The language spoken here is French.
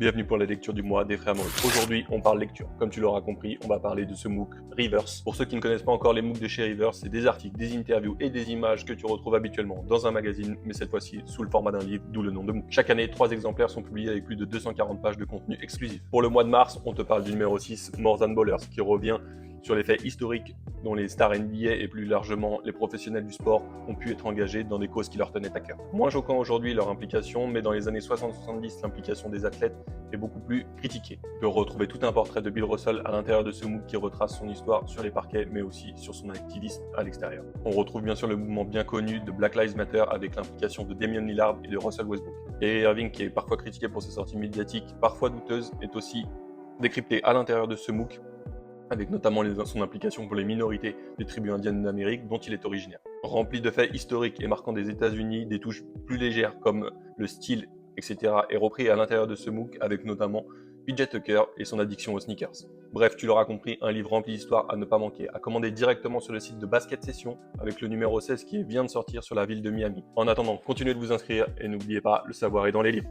Bienvenue pour la lecture du mois des frères Maurice. Aujourd'hui, on parle lecture. Comme tu l'auras compris, on va parler de ce MOOC Reavers. Pour ceux qui ne connaissent pas encore les MOOC de chez Reavers, c'est des articles, des interviews et des images que tu retrouves habituellement dans un magazine, mais cette fois-ci sous le format d'un livre, d'où le nom de MOOC. Chaque année, 3 exemplaires sont publiés avec plus de 240 pages de contenu exclusif. Pour le mois de mars, on te parle du numéro 6, More Than Ballers, qui revient sur les faits historiques dont les stars NBA et plus largement les professionnels du sport ont pu être engagés dans des causes qui leur tenaient à cœur. Moins choquant aujourd'hui leur implication, mais dans les années 60-70, l'implication des athlètes est beaucoup plus critiquée. Tu peux retrouver tout un portrait de Bill Russell à l'intérieur de ce MOOC qui retrace son histoire sur les parquets, mais aussi sur son activisme à l'extérieur. On retrouve bien sûr le mouvement bien connu de Black Lives Matter avec l'implication de Damian Lillard et de Russell Westbrook. Et Irving, qui est parfois critiqué pour ses sorties médiatiques, parfois douteuses, est aussi décrypté à l'intérieur de ce MOOC, avec notamment son implication pour les minorités des tribus indiennes d'Amérique dont il est originaire. Rempli de faits historiques et marquant des États-Unis, des touches plus légères comme le style, etc. est repris à l'intérieur de ce MOOC avec notamment PJ Tucker et son addiction aux sneakers. Bref, tu l'auras compris, un livre rempli d'histoire à ne pas manquer, à commander directement sur le site de Basket Session avec le numéro 16 qui vient de sortir sur la ville de Miami. En attendant, continuez de vous inscrire et n'oubliez pas, le savoir est dans les livres.